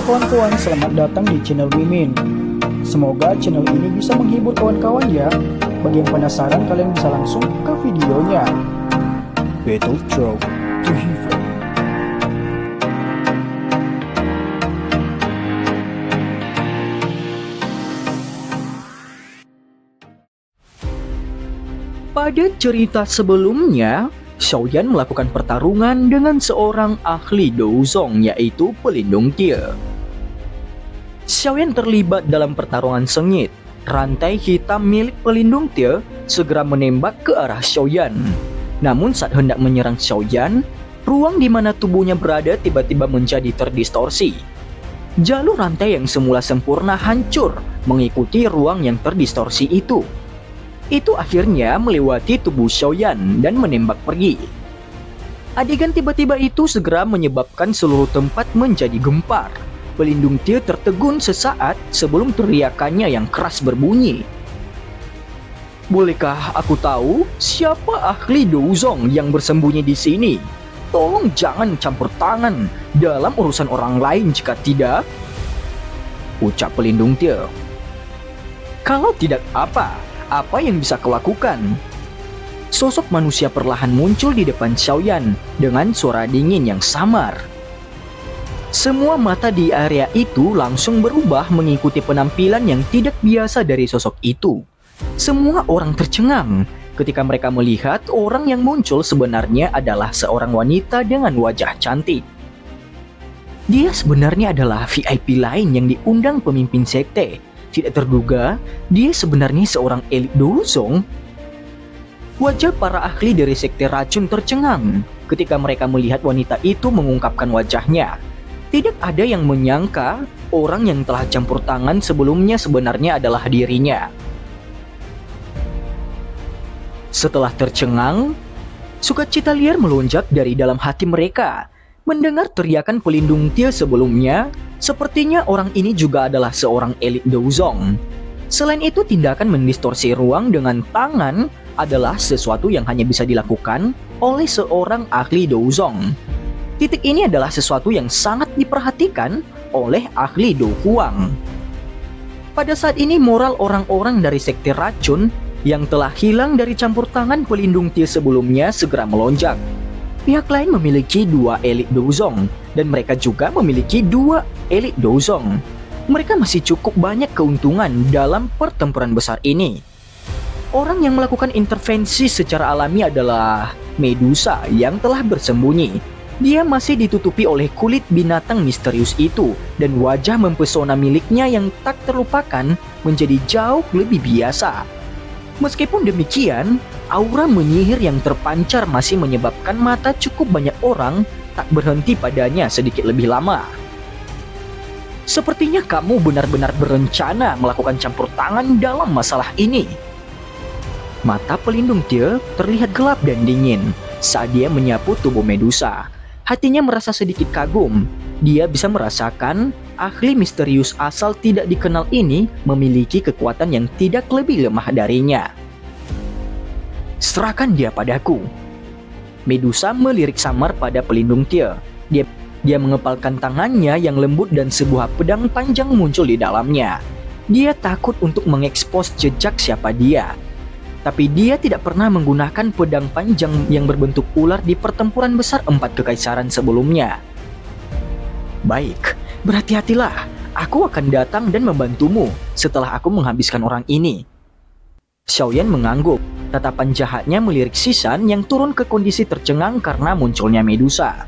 kawan-kawan, selamat datang di channel Mimin. Semoga channel ini bisa menghibur kawan-kawan ya. Bagi yang penasaran, kalian bisa langsung ke videonya. Battle Throw to Heaven. Pada cerita sebelumnya, Xiaoyan melakukan pertarungan dengan seorang ahli douzong, yaitu pelindung Tie. Xiaoyan terlibat dalam pertarungan sengit. Rantai hitam milik pelindung Tie segera menembak ke arah Xiaoyan. Namun saat hendak menyerang Xiaoyan, ruang di mana tubuhnya berada tiba-tiba menjadi terdistorsi. Jalur rantai yang semula sempurna hancur mengikuti ruang yang terdistorsi itu. Itu akhirnya melewati tubuh Xiaoyan dan menembak pergi. Adegan tiba-tiba itu segera menyebabkan seluruh tempat menjadi gempar. Pelindung Tie tertegun sesaat sebelum teriakannya yang keras berbunyi. Bolehkah aku tahu siapa ahli douzong yang bersembunyi di sini? Tolong jangan campur tangan dalam urusan orang lain jika tidak, ucap pelindung Tie. Kalau tidak apa yang bisa kau lakukan? Sosok manusia perlahan muncul di depan Xiaoyan dengan suara dingin yang samar. Semua mata di area itu langsung berubah mengikuti penampilan yang tidak biasa dari sosok itu. Semua orang tercengang ketika mereka melihat orang yang muncul sebenarnya adalah seorang wanita dengan wajah cantik. Dia sebenarnya adalah VIP lain yang diundang pemimpin sekte. Tidak terduga, dia sebenarnya seorang elit douzong. Wajah para ahli dari sekte racun tercengang ketika mereka melihat wanita itu mengungkapkan wajahnya. Tidak ada yang menyangka orang yang telah campur tangan sebelumnya sebenarnya adalah dirinya. Setelah tercengang, sukacita liar melonjak dari dalam hati mereka. Mendengar teriakan pelindung Tie sebelumnya, sepertinya orang ini juga adalah seorang elit douzong. Selain itu, tindakan mendistorsi ruang dengan tangan adalah sesuatu yang hanya bisa dilakukan oleh seorang ahli douzong. Titik ini adalah sesuatu yang sangat diperhatikan oleh ahli Do Huang. Pada saat ini moral orang-orang dari sekte racun yang telah hilang dari campur tangan pelindung Tie sebelumnya segera melonjak. Pihak lain memiliki 2 elit douzong dan mereka juga memiliki 2 elit douzong. Mereka masih cukup banyak keuntungan dalam pertempuran besar ini. Orang yang melakukan intervensi secara alami adalah Medusa yang telah bersembunyi. Dia masih ditutupi oleh kulit binatang misterius itu dan wajah mempesona miliknya yang tak terlupakan menjadi jauh lebih biasa. Meskipun demikian, aura menyihir yang terpancar masih menyebabkan mata cukup banyak orang tak berhenti padanya sedikit lebih lama. Sepertinya kamu benar-benar berencana melakukan campur tangan dalam masalah ini. Mata pelindung Tie terlihat gelap dan dingin saat dia menyapu tubuh Medusa. Hatinya merasa sedikit kagum. Dia bisa merasakan ahli misterius asal tidak dikenal ini memiliki kekuatan yang tidak lebih lemah darinya. Serahkan dia padaku. Medusa melirik samar pada pelindung Tie. Dia mengepalkan tangannya yang lembut dan sebuah pedang panjang muncul di dalamnya. Dia takut untuk mengekspos jejak siapa dia. Tapi dia tidak pernah menggunakan pedang panjang yang berbentuk ular di pertempuran besar 4 kekaisaran sebelumnya. Baik, berhati-hatilah. Aku akan datang dan membantumu setelah aku menghabiskan orang ini. Xiaoyan mengangguk. Tatapan jahatnya melirik Sisan yang turun ke kondisi tercengang karena munculnya Medusa.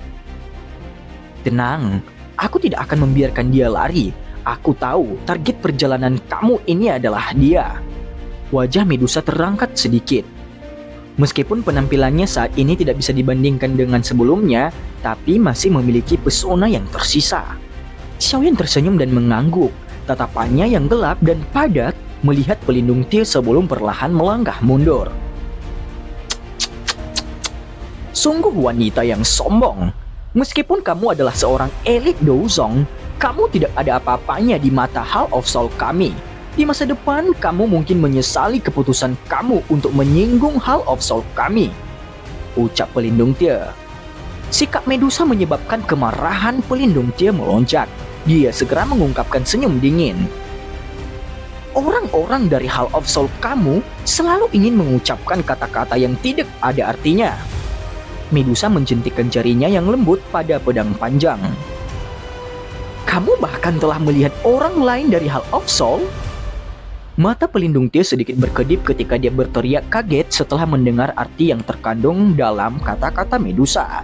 Tenang, aku tidak akan membiarkan dia lari. Aku tahu target perjalanan kamu ini adalah dia. Wajah Medusa terangkat sedikit. Meskipun penampilannya saat ini tidak bisa dibandingkan dengan sebelumnya, tapi masih memiliki pesona yang tersisa. Xiaoyan tersenyum dan mengangguk. Tatapannya yang gelap dan padat melihat pelindung Tie sebelum perlahan melangkah mundur. Sungguh wanita yang sombong. Meskipun kamu adalah seorang elit douzong, kamu tidak ada apa-apanya di mata Hall of Soul kami. Di masa depan, kamu mungkin menyesali keputusan kamu untuk menyinggung Hall of Soul kami, ucap pelindung Tie. Sikap Medusa menyebabkan kemarahan pelindung Tie melonjak. dia segera mengungkapkan senyum dingin. Orang-orang dari Hall of Soul kamu selalu ingin mengucapkan kata-kata yang tidak ada artinya. Medusa menjentikkan jarinya yang lembut pada pedang panjang. Kamu bahkan telah melihat orang lain dari Hall of Soul? Mata pelindung Tia sedikit berkedip ketika dia berteriak kaget setelah mendengar arti yang terkandung dalam kata-kata Medusa.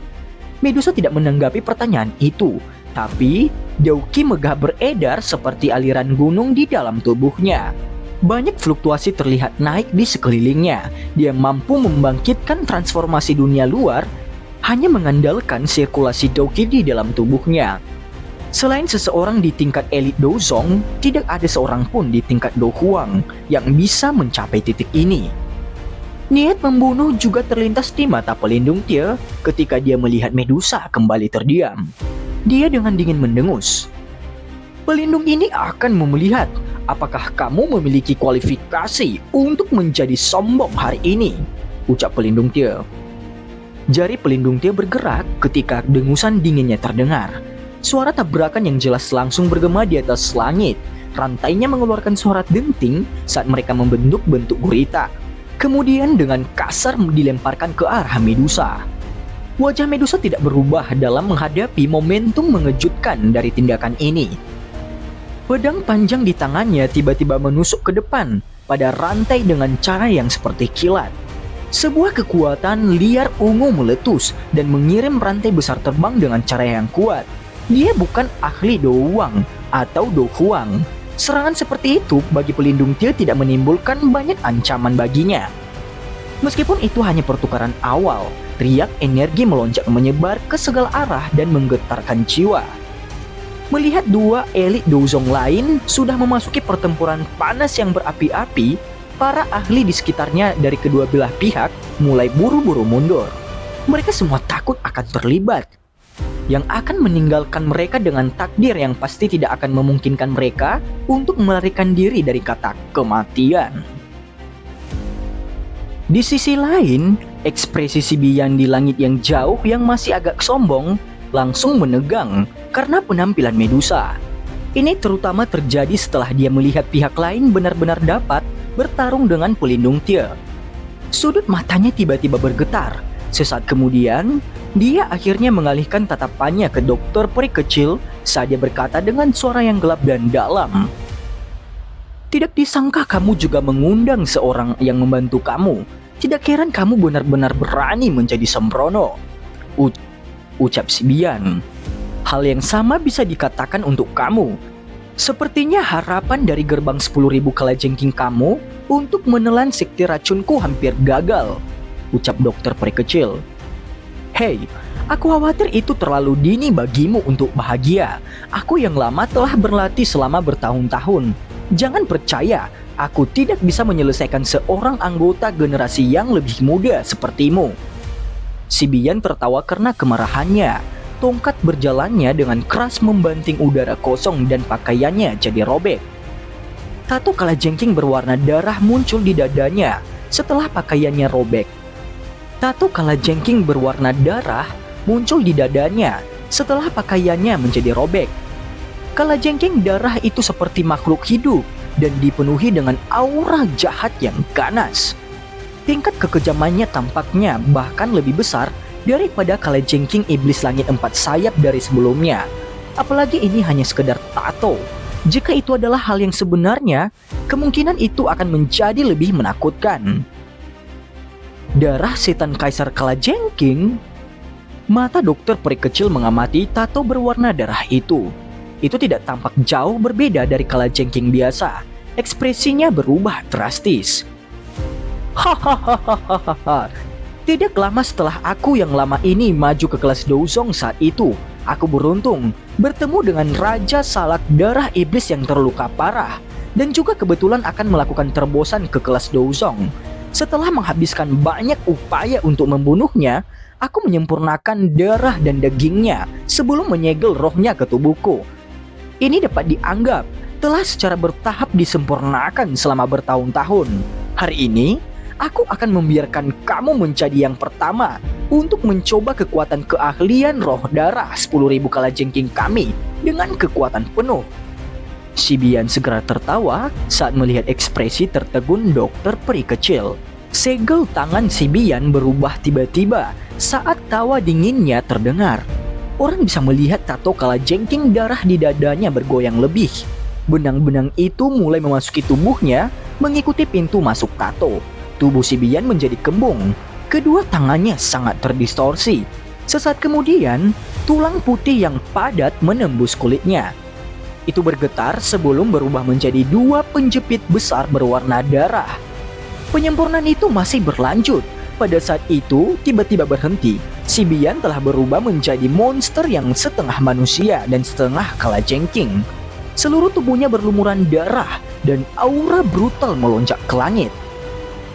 Medusa tidak menanggapi pertanyaan itu, tapi Deuki megah beredar seperti aliran gunung di dalam tubuhnya. Banyak fluktuasi terlihat naik di sekelilingnya. Dia mampu membangkitkan transformasi dunia luar hanya mengandalkan sirkulasi Deuki di dalam tubuhnya. Selain seseorang di tingkat elit Dozong, tidak ada seorang pun di tingkat Do Huang yang bisa mencapai titik ini. Niat membunuh juga terlintas di mata pelindung Tia ketika dia melihat Medusa kembali terdiam. Dia dengan dingin mendengus. Pelindung ini akan melihat apakah kamu memiliki kualifikasi untuk menjadi sombong hari ini, ucap pelindung Tia. Jari pelindung Tia bergerak ketika dengusan dinginnya terdengar. Suara tabrakan yang jelas langsung bergema di atas langit. Rantainya mengeluarkan suara denting saat mereka membentuk bentuk gurita. Kemudian dengan kasar dilemparkan ke arah Medusa. Wajah Medusa tidak berubah dalam menghadapi momentum mengejutkan dari tindakan ini. Pedang panjang di tangannya tiba-tiba menusuk ke depan pada rantai dengan cara yang seperti kilat. Sebuah kekuatan liar ungu meletus dan mengirim rantai besar terbang dengan cara yang kuat. Dia bukan ahli Do Huang atau Do Huang. Serangan seperti itu bagi pelindung Tia tidak menimbulkan banyak ancaman baginya. Meskipun itu hanya pertukaran awal, riak energi melonjak menyebar ke segala arah dan menggetarkan jiwa. Melihat dua elit Dozong lain sudah memasuki pertempuran panas yang berapi-api, para ahli di sekitarnya dari kedua belah pihak mulai buru-buru mundur. Mereka semua takut akan terlibat, yang akan meninggalkan mereka dengan takdir yang pasti tidak akan memungkinkan mereka untuk melarikan diri dari kata kematian. Di sisi lain, ekspresi si Bian di langit yang jauh yang masih agak sombong langsung menegang karena penampilan Medusa. Ini terutama terjadi setelah dia melihat pihak lain benar-benar dapat bertarung dengan pelindung Tia. Sudut matanya tiba-tiba bergetar. Sesaat kemudian, dia akhirnya mengalihkan tatapannya ke dokter peri kecil saat dia berkata dengan suara yang gelap dan dalam. Tidak disangka kamu juga mengundang seorang yang membantu kamu. Tidak heran kamu benar-benar berani menjadi sembrono, ucap si Bian. Hal yang sama bisa dikatakan untuk kamu. Sepertinya harapan dari gerbang 10.000 kalajengking kamu untuk menelan sekte racunku hampir gagal, ucap dokter peri kecil. Hei, aku khawatir itu terlalu dini bagimu untuk bahagia. Aku yang lama telah berlatih selama bertahun-tahun. Jangan percaya, aku tidak bisa menyelesaikan seorang anggota generasi yang lebih muda sepertimu. Si Bian tertawa karena kemarahannya. Tongkat berjalannya dengan keras membanting udara kosong dan pakaiannya jadi robek. Tato kalajengking berwarna darah muncul di dadanya setelah pakaiannya robek. Tato kalajengking berwarna darah muncul di dadanya setelah pakaiannya menjadi robek. Kalajengking darah itu seperti makhluk hidup dan dipenuhi dengan aura jahat yang ganas. Tingkat kekejamannya tampaknya bahkan lebih besar daripada kalajengking iblis langit 4 sayap dari sebelumnya. Apalagi ini hanya sekedar tato. Jika itu adalah hal yang sebenarnya, kemungkinan itu akan menjadi lebih menakutkan. Darah setan kaisar kalajengking? Mata dokter peri kecil mengamati tato berwarna darah itu. Itu tidak tampak jauh berbeda dari kalajengking biasa. Ekspresinya berubah drastis. Hahaha. Tidak lama setelah aku yang lama ini maju ke kelas Dozong saat itu, aku beruntung bertemu dengan Raja Salak Darah Iblis yang terluka parah dan juga kebetulan akan melakukan terobosan ke kelas Dozong. Setelah menghabiskan banyak upaya untuk membunuhnya, aku menyempurnakan darah dan dagingnya sebelum menyegel rohnya ke tubuhku. Ini dapat dianggap telah secara bertahap disempurnakan selama bertahun-tahun. Hari ini, aku akan membiarkan kamu menjadi yang pertama untuk mencoba kekuatan keahlian roh darah 10.000 kalajengking kami dengan kekuatan penuh. Si Bian segera tertawa saat melihat ekspresi tertegun dokter peri kecil. Segel tangan si Bian berubah tiba-tiba saat tawa dinginnya terdengar. Orang bisa melihat tato kalajengking darah di dadanya bergoyang lebih. Benang-benang itu mulai memasuki tubuhnya mengikuti pintu masuk tato. Tubuh si Bian menjadi kembung. Kedua tangannya sangat terdistorsi. Sesaat kemudian, tulang putih yang padat menembus kulitnya. Itu bergetar sebelum berubah menjadi 2 penjepit besar berwarna darah. Penyempurnaan itu masih berlanjut. Pada saat itu, tiba-tiba berhenti. Si Bian telah berubah menjadi monster yang setengah manusia dan setengah kalajengking. Seluruh tubuhnya berlumuran darah dan aura brutal melonjak ke langit.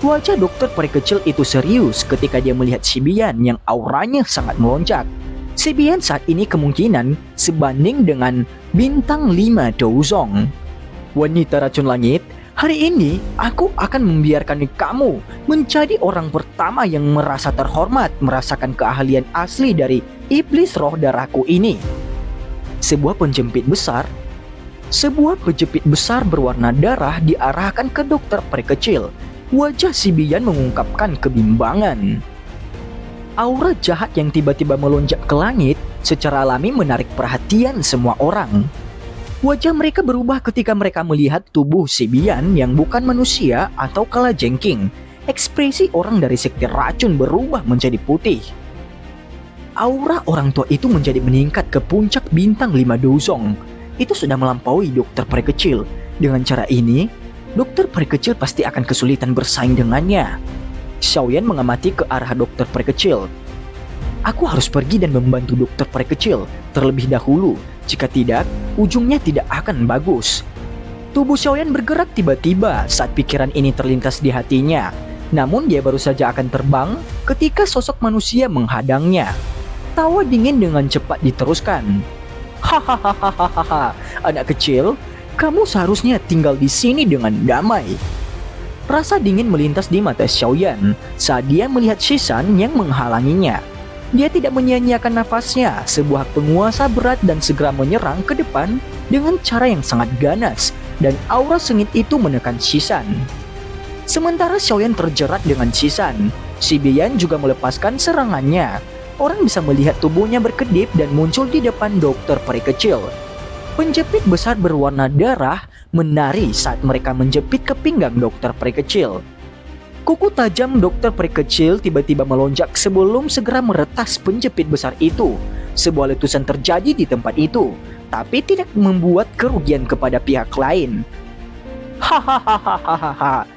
Wajah dokter peri kecil itu serius ketika dia melihat si Bian yang auranya sangat melonjak. Si Bian saat ini kemungkinan sebanding dengan bintang 5 Douzong. Wanita racun langit, hari ini aku akan membiarkan kamu menjadi orang pertama yang merasa terhormat merasakan keahlian asli dari iblis roh darahku ini. Sebuah penjepit besar berwarna darah diarahkan ke dokter peri kecil. Wajah si Bian mengungkapkan kebimbangan. Aura jahat yang tiba-tiba melonjak ke langit secara alami menarik perhatian semua orang. Wajah mereka berubah ketika mereka melihat tubuh si Bian yang bukan manusia atau kalajengking. Ekspresi orang dari sekte racun berubah menjadi putih. Aura orang tua itu menjadi meningkat ke puncak bintang 5 Douzong. Itu sudah melampaui dokter peri kecil. Dengan cara ini, dokter peri kecil pasti akan kesulitan bersaing dengannya. Xiaoyan mengamati ke arah dokter peri kecil. Aku harus pergi dan membantu dokter peri kecil terlebih dahulu. Jika tidak, ujungnya tidak akan bagus. Tubuh Xiaoyan bergerak tiba-tiba saat pikiran ini terlintas di hatinya. Namun dia baru saja akan terbang ketika sosok manusia menghadangnya. Tawa dingin dengan cepat diteruskan. Hahaha, anak kecil, kamu seharusnya tinggal di sini dengan damai. Rasa dingin melintas di mata Xiaoyan saat dia melihat Shisan yang menghalanginya. Dia tidak menyia-nyiakan nafasnya, sebuah penguasa berat dan segera menyerang ke depan dengan cara yang sangat ganas dan aura sengit itu menekan Shisan. Sementara Xiaoyan terjerat dengan Shisan, si Bian juga melepaskan serangannya. Orang bisa melihat tubuhnya berkedip dan muncul di depan dokter peri kecil. Penjepit besar berwarna darah menari saat mereka menjepit ke pinggang dokter peri kecil. Kuku tajam dokter peri kecil tiba-tiba melonjak sebelum segera meretas penjepit besar itu. Sebuah letusan terjadi di tempat itu, tapi tidak membuat kerugian kepada pihak lain. Hahaha.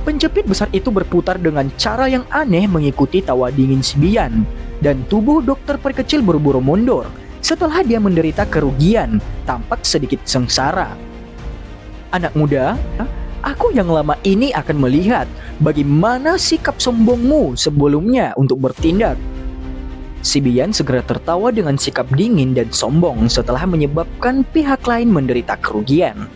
Penjepit besar itu berputar dengan cara yang aneh mengikuti tawa dingin si Bian, dan tubuh dokter peri kecil buru-buru mundur. Setelah dia menderita kerugian, tampak sedikit sengsara. Anak muda, aku yang lama ini akan melihat bagaimana sikap sombongmu sebelumnya untuk bertindak. Si Bian segera tertawa dengan sikap dingin dan sombong setelah menyebabkan pihak lain menderita kerugian.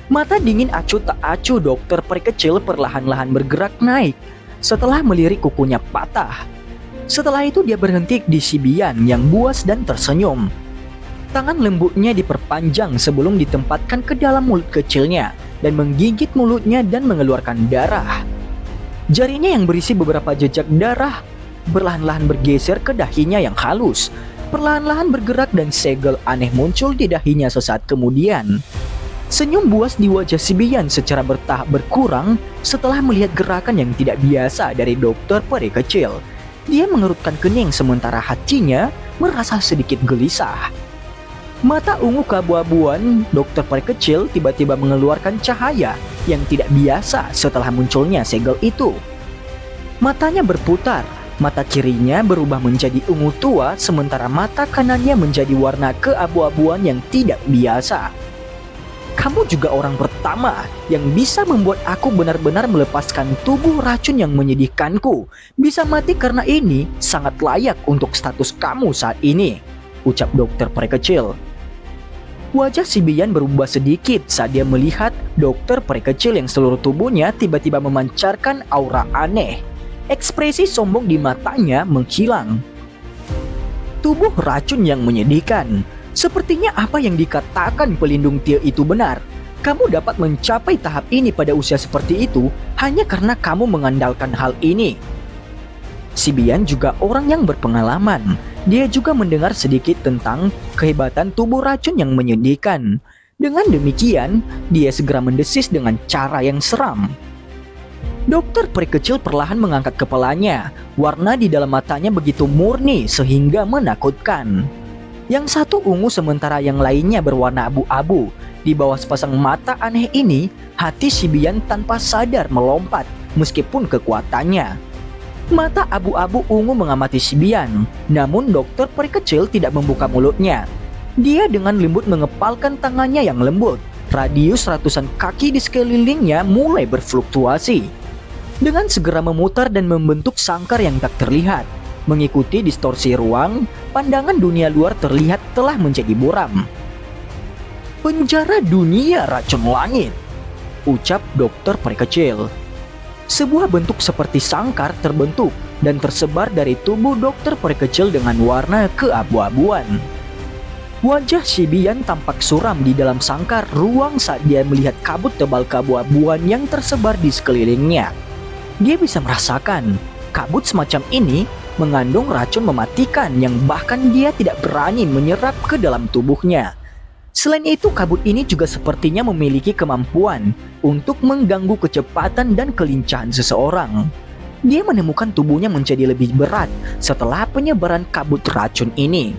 Mata dingin acuh tak acuh dokter peri kecil perlahan-lahan bergerak naik setelah melirik kukunya patah. Setelah itu dia berhenti di si Bian yang buas dan tersenyum. Tangan lembutnya diperpanjang sebelum ditempatkan ke dalam mulut kecilnya dan menggigit mulutnya dan mengeluarkan darah. Jarinya yang berisi beberapa jejak darah perlahan-lahan bergeser ke dahinya yang halus. Perlahan-lahan bergerak dan segel aneh muncul di dahinya sesaat kemudian. Senyum buas di wajah si Bian secara bertahap berkurang setelah melihat gerakan yang tidak biasa dari dokter peri kecil. Dia mengerutkan kening sementara hatinya merasa sedikit gelisah. Mata ungu keabu-abuan dokter peri kecil tiba-tiba mengeluarkan cahaya yang tidak biasa setelah munculnya segel itu. Matanya berputar, mata kirinya berubah menjadi ungu tua sementara mata kanannya menjadi warna keabu-abuan yang tidak biasa. Kamu juga orang pertama yang bisa membuat aku benar-benar melepaskan tubuh racun yang menyedihkanku. Bisa mati karena ini sangat layak untuk status kamu saat ini, ucap dokter peri kecil. Wajah si Bian berubah sedikit saat dia melihat dokter peri kecil yang seluruh tubuhnya tiba-tiba memancarkan aura aneh. Ekspresi sombong di matanya menghilang. Tubuh racun yang menyedihkan. Sepertinya apa yang dikatakan pelindung Tia itu benar. Kamu dapat mencapai tahap ini pada usia seperti itu hanya karena kamu mengandalkan hal ini. Si Bian juga orang yang berpengalaman. Dia juga mendengar sedikit tentang kehebatan tubuh racun yang menyedihkan. Dengan demikian, dia segera mendesis dengan cara yang seram. Dokter peri kecil perlahan mengangkat kepalanya. Warna di dalam matanya begitu murni sehingga menakutkan. Yang satu ungu sementara yang lainnya berwarna abu-abu. Di bawah sepasang mata aneh ini, hati si Bian tanpa sadar melompat meskipun kekuatannya. Mata abu-abu ungu mengamati si Bian, namun dokter peri kecil tidak membuka mulutnya. Dia dengan lembut mengepalkan tangannya yang lembut. Radius ratusan kaki di sekelilingnya mulai berfluktuasi. Dengan segera memutar dan membentuk sangkar yang tak terlihat. Mengikuti distorsi ruang, pandangan dunia luar terlihat telah menjadi buram. Penjara dunia racun langit, ucap dokter peri kecil. Sebuah bentuk seperti sangkar terbentuk dan tersebar dari tubuh dokter peri kecil dengan warna keabu-abuan. Wajah si Bian tampak suram di dalam sangkar ruang saat dia melihat kabut tebal keabu-abuan yang tersebar di sekelilingnya. Dia bisa merasakan kabut semacam ini mengandung racun mematikan yang bahkan dia tidak berani menyerap ke dalam tubuhnya. Selain itu, kabut ini juga sepertinya memiliki kemampuan untuk mengganggu kecepatan dan kelincahan seseorang. Dia menemukan tubuhnya menjadi lebih berat setelah penyebaran kabut racun ini.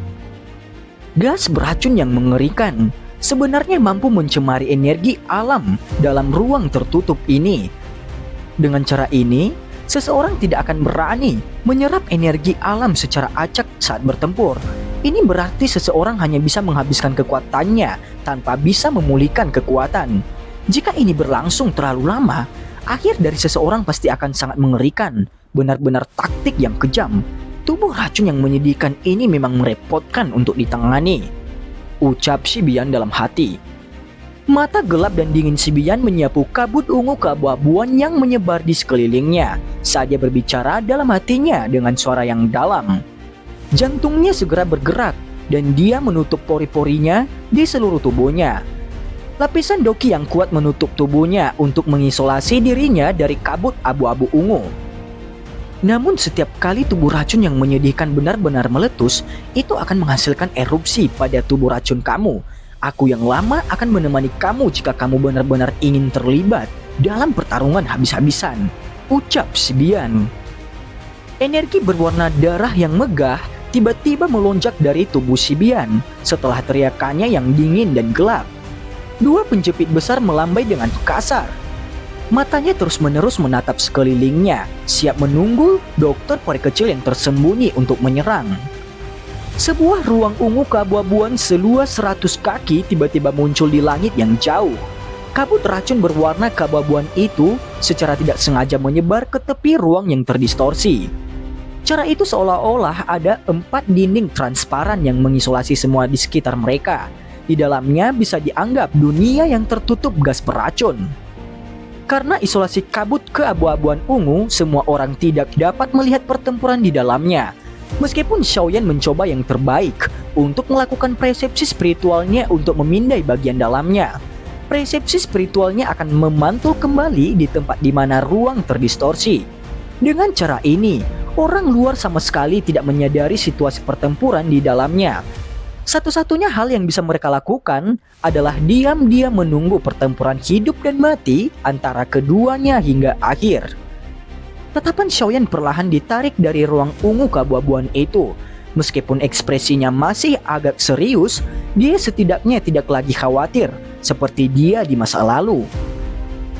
Gas beracun yang mengerikan sebenarnya mampu mencemari energi alam dalam ruang tertutup ini. Dengan cara ini, seseorang tidak akan berani menyerap energi alam secara acak saat bertempur. Ini berarti seseorang hanya bisa menghabiskan kekuatannya tanpa bisa memulihkan kekuatan. Jika ini berlangsung terlalu lama, akhir dari seseorang pasti akan sangat mengerikan. Benar-benar taktik yang kejam. Tubuh racun yang menyedihkan ini memang merepotkan untuk ditangani, ucap si Bian dalam hati. Mata gelap dan dingin si Bian menyapu kabut ungu keabu-abuan yang menyebar di sekelilingnya saat dia berbicara dalam hatinya dengan suara yang dalam. Jantungnya segera bergerak dan dia menutup pori-porinya di seluruh tubuhnya. Lapisan doki yang kuat menutup tubuhnya untuk mengisolasi dirinya dari kabut abu-abu ungu. Namun setiap kali tubuh racun yang menyedihkan benar-benar meletus, itu akan menghasilkan erupsi pada tubuh racun kamu. Aku yang lama akan menemani kamu jika kamu benar-benar ingin terlibat dalam pertarungan habis-habisan, ucap si Bian. Energi berwarna darah yang megah tiba-tiba melonjak dari tubuh si Bian setelah teriakannya yang dingin dan gelap. Dua penjepit besar melambai dengan kasar. Matanya terus-menerus menatap sekelilingnya, siap menunggu dokter peri kecil yang tersembunyi untuk menyerang. Sebuah ruang ungu keabu-abuan seluas 100 kaki tiba-tiba muncul di langit yang jauh. Kabut racun berwarna keabu-abuan itu secara tidak sengaja menyebar ke tepi ruang yang terdistorsi. Cara itu seolah-olah ada 4 dinding transparan yang mengisolasi semua di sekitar mereka. Di dalamnya bisa dianggap dunia yang tertutup gas beracun. Karena isolasi kabut keabu-abuan ungu, semua orang tidak dapat melihat pertempuran di dalamnya. Meskipun Xiaoyan mencoba yang terbaik untuk melakukan persepsi spiritualnya untuk memindai bagian dalamnya, persepsi spiritualnya akan memantul kembali di tempat di mana ruang terdistorsi. Dengan cara ini, orang luar sama sekali tidak menyadari situasi pertempuran di dalamnya. Satu-satunya hal yang bisa mereka lakukan adalah diam-diam menunggu pertempuran hidup dan mati antara keduanya hingga akhir. Tatapan Xiaoyan perlahan ditarik dari ruang ungu keabu-abuan itu. Meskipun ekspresinya masih agak serius, dia setidaknya tidak lagi khawatir seperti dia di masa lalu.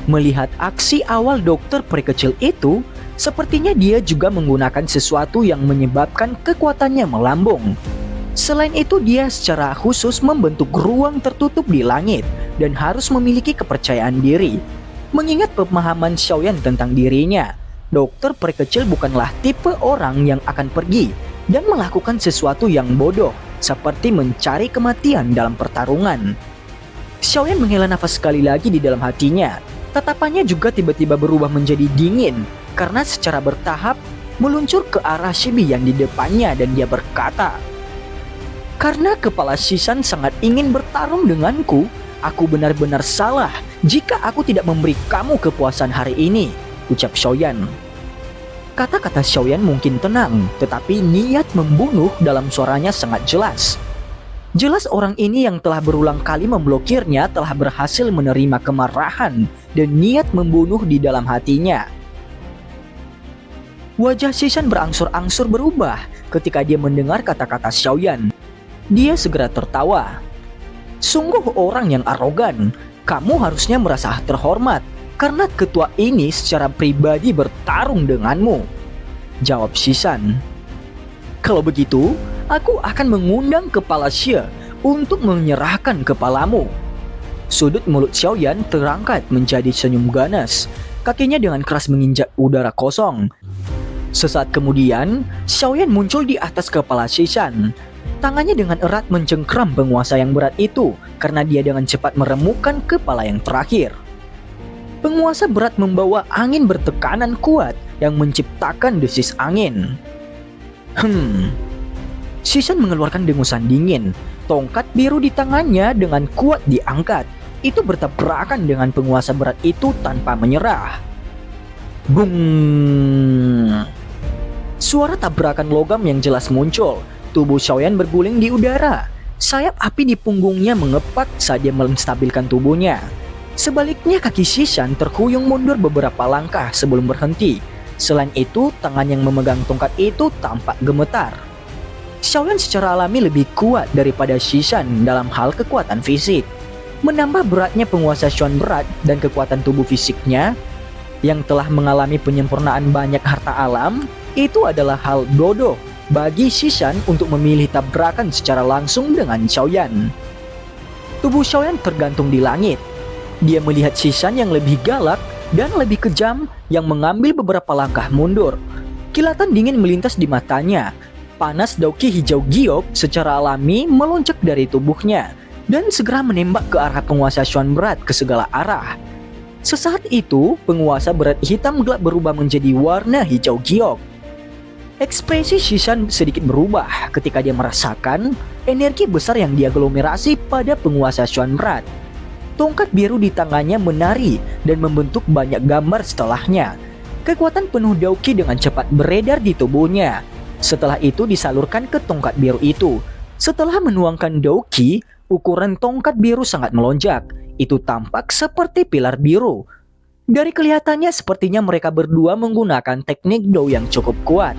Melihat aksi awal dokter peri kecil itu, sepertinya dia juga menggunakan sesuatu yang menyebabkan kekuatannya melambung. Selain itu, dia secara khusus membentuk ruang tertutup di langit dan harus memiliki kepercayaan diri. Mengingat pemahaman Xiaoyan tentang dirinya, dokter peri kecil bukanlah tipe orang yang akan pergi dan melakukan sesuatu yang bodoh seperti mencari kematian dalam pertarungan. Xiaoyan menghela nafas sekali lagi di dalam hatinya. Tatapannya juga tiba-tiba berubah menjadi dingin. karena secara bertahap meluncur ke arah Shibi yang di depannya dan dia berkata, "Karena kepala Shisan sangat ingin bertarung denganku, aku benar-benar salah jika aku tidak memberi kamu kepuasan hari ini," ucap Xiaoyan. Kata-kata Xiaoyan mungkin tenang, tetapi niat membunuh dalam suaranya sangat jelas. Jelas orang ini yang telah berulang kali memblokirnya telah berhasil menerima kemarahan dan niat membunuh di dalam hatinya. Wajah Shisan berangsur-angsur berubah ketika dia mendengar kata-kata Xiaoyan. Dia segera tertawa. "Sungguh orang yang arogan, kamu harusnya merasa terhormat karena ketua ini secara pribadi bertarung denganmu," jawab Shisan. "Kalau begitu, aku akan mengundang kepala Xie untuk menyerahkan kepalamu." Sudut mulut Xiaoyan terangkat menjadi senyum ganas. Kakinya dengan keras menginjak udara kosong. Sesaat kemudian, Xiaoyan muncul di atas kepala Shisan. Tangannya dengan erat mencengkram penguasa yang berat itu karena dia dengan cepat meremukkan kepala yang terakhir. Penguasa berat membawa angin bertekanan kuat yang menciptakan desis angin. Shisan mengeluarkan dengusan dingin. Tongkat biru di tangannya dengan kuat diangkat. Itu bertabrakan dengan penguasa berat itu tanpa menyerah. Bung! Suara tabrakan logam yang jelas muncul. Tubuh Xiaoyan berguling di udara. Sayap api di punggungnya mengepak saat dia menstabilkan tubuhnya. Sebaliknya kaki Shisan terhuyung mundur beberapa langkah sebelum berhenti. Selain itu, tangan yang memegang tongkat itu tampak gemetar. Xiaoyan secara alami lebih kuat daripada Shisan dalam hal kekuatan fisik. Menambah beratnya penguasa Xuan berat dan kekuatan tubuh fisiknya yang telah mengalami penyempurnaan banyak harta alam, itu adalah hal bodoh bagi Shisan untuk memilih tabrakan secara langsung dengan Xiaoyan. Tubuh Xiaoyan tergantung di langit. Dia melihat Shisan yang lebih galak dan lebih kejam yang mengambil beberapa langkah mundur. Kilatan dingin melintas di matanya. Panas dauki hijau giok secara alami melonjak dari tubuhnya dan segera menembak ke arah penguasa Xuan berat ke segala arah. Sesaat itu, penguasa berat hitam gelap berubah menjadi warna hijau giok. Ekspresi Shisan sedikit berubah ketika dia merasakan energi besar yang diaglomerasi pada penguasa Xuan berat. Tongkat biru di tangannya menari dan membentuk banyak gambar setelahnya. Kekuatan penuh dauki dengan cepat beredar di tubuhnya. Setelah itu disalurkan ke tongkat biru itu. Setelah menuangkan dauki, ukuran tongkat biru sangat melonjak. Itu tampak seperti pilar biru. Dari kelihatannya sepertinya mereka berdua menggunakan teknik Dou yang cukup kuat.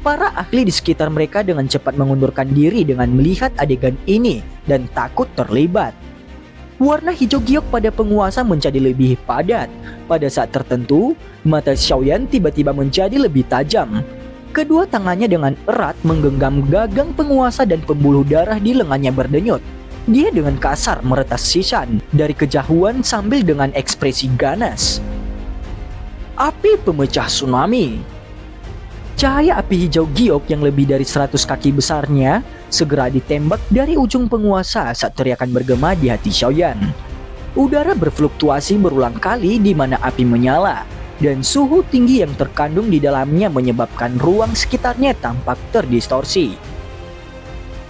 Para ahli di sekitar mereka dengan cepat mengundurkan diri dengan melihat adegan ini dan takut terlibat. Warna hijau giok pada penguasa menjadi lebih padat. Pada saat tertentu, mata Xiaoyan tiba-tiba menjadi lebih tajam. Kedua tangannya dengan erat menggenggam gagang penguasa dan pembuluh darah di lengannya berdenyut. Dia dengan kasar meretas Shisan dari kejauhan sambil dengan ekspresi ganas. Api pemecah tsunami. Cahaya api hijau giok yang lebih dari 100 kaki besarnya segera ditembak dari ujung penguasa saat teriakan bergema di hati Xiaoyan. Udara berfluktuasi berulang kali di mana api menyala, dan suhu tinggi yang terkandung di dalamnya menyebabkan ruang sekitarnya tampak terdistorsi.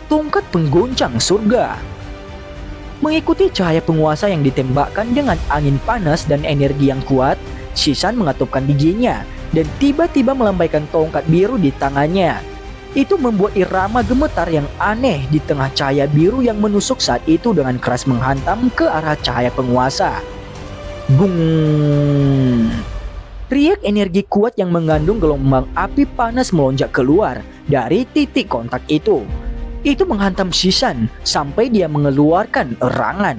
Tongkat penggoncang surga. Mengikuti cahaya penguasa yang ditembakkan dengan angin panas dan energi yang kuat, Shisan mengatupkan giginya dan tiba-tiba melambaikan tongkat biru di tangannya. Itu membuat irama gemetar yang aneh di tengah cahaya biru yang menusuk saat itu dengan keras menghantam ke arah cahaya penguasa. Bung! Riak energi kuat yang mengandung gelombang api panas melonjak keluar dari titik kontak itu. Itu menghantam Shisan sampai dia mengeluarkan erangan.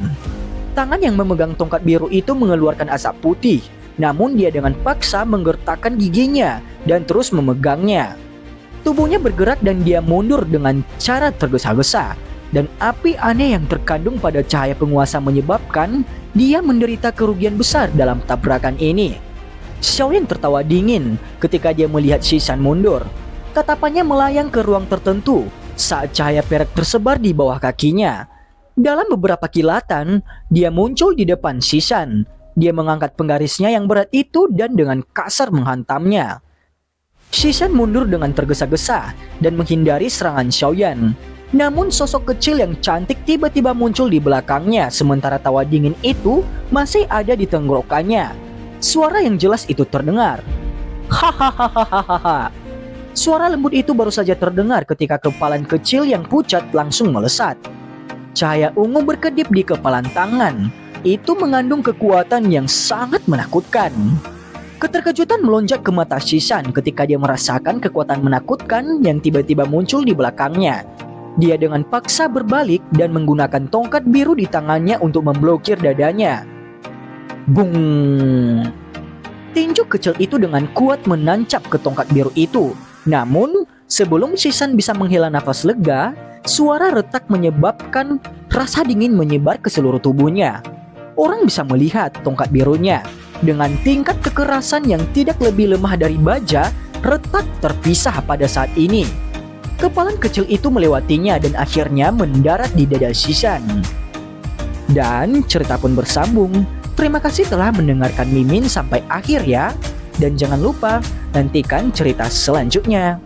Tangan yang memegang tongkat biru itu mengeluarkan asap putih. Namun dia dengan paksa menggertakkan giginya dan terus memegangnya. Tubuhnya bergerak dan dia mundur dengan cara tergesa-gesa. Dan api aneh yang terkandung pada cahaya penguasa menyebabkan dia menderita kerugian besar dalam tabrakan ini. Xiaoyan tertawa dingin ketika dia melihat Shisan mundur. Tatapannya melayang ke ruang tertentu saat cahaya perak tersebar di bawah kakinya. Dalam beberapa kilatan, dia muncul di depan Shisan. Dia mengangkat penggarisnya yang berat itu dan dengan kasar menghantamnya. Shisan mundur dengan tergesa-gesa dan menghindari serangan Xiaoyan. Namun sosok kecil yang cantik tiba-tiba muncul di belakangnya, sementara tawa dingin itu masih ada di tenggorokannya. Suara yang jelas itu terdengar. Hahaha. Suara lembut itu baru saja terdengar ketika kepalan kecil yang pucat langsung melesat. Cahaya ungu berkedip di kepalan tangan. Itu mengandung kekuatan yang sangat menakutkan. Keterkejutan melonjak ke mata Shisan ketika dia merasakan kekuatan menakutkan yang tiba-tiba muncul di belakangnya. Dia dengan paksa berbalik dan menggunakan tongkat biru di tangannya untuk memblokir dadanya. Bung! Tinju kecil itu dengan kuat menancap ke tongkat biru itu. Namun, sebelum Shisan bisa menghela nafas lega, suara retak menyebabkan rasa dingin menyebar ke seluruh tubuhnya. Orang bisa melihat tongkat birunya. Dengan tingkat kekerasan yang tidak lebih lemah dari baja, retak terpisah pada saat ini. Kepalan kecil itu melewatinya dan akhirnya mendarat di dada Shisan. Dan cerita pun bersambung. Terima kasih telah mendengarkan Mimin sampai akhir ya. Dan jangan lupa nantikan cerita selanjutnya.